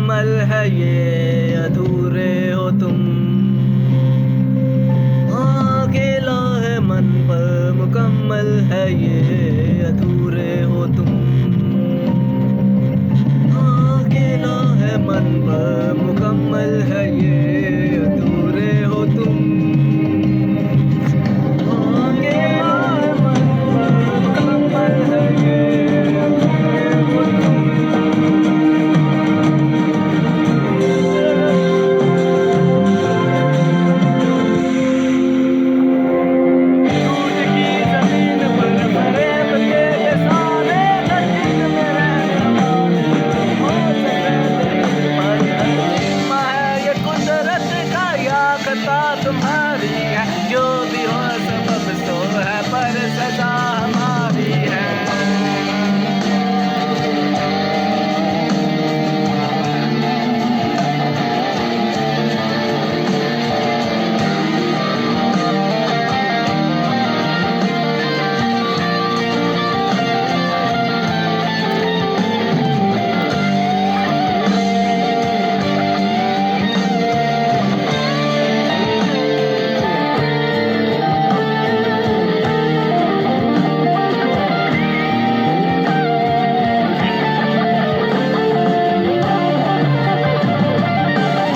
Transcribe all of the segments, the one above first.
मुकम्मल है ये, अधूरे हो तुम। अकेला है मन पर मुकम्मल है ये, अधूरे हो तुम। अकेला है मन पर मुकम्मल है ये, अधूरे हो तुम। अकेला है मन पर मुकम्मल है ये, अधूरे हो तुम। दूध की जमीन पर फरेब के ये सारे नशीन में रहने वाले हो सके पर अजीमा है ये कुदरत का, या खता तुम्हारी है। जो भी हो सबब तो है, पर सजा हमारी है।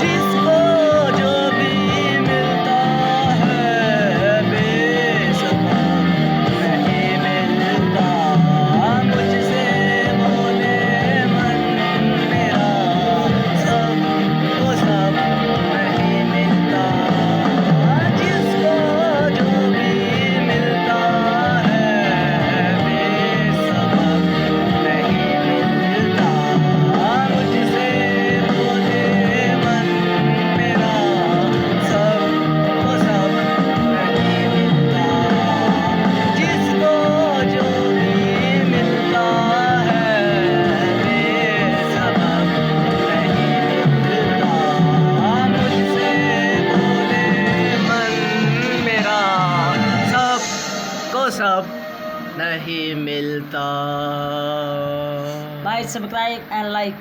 जिसको जो भी मिलता है बेसबब नहीं मिलता, मुझसे बोले मन मेरा, सबको सब नहीं मिलता। जिसको जो भी मिलता है बेसबब नहीं मिलता, मुझसे बोले मन मेरा, सबको सब नहीं मिलता। जिसको जो भी मिलता है बेसबब नहीं मिलता, मुझसे बोले मन मेरा, सबको सब नहीं मिलता। Bye, subscribe and like.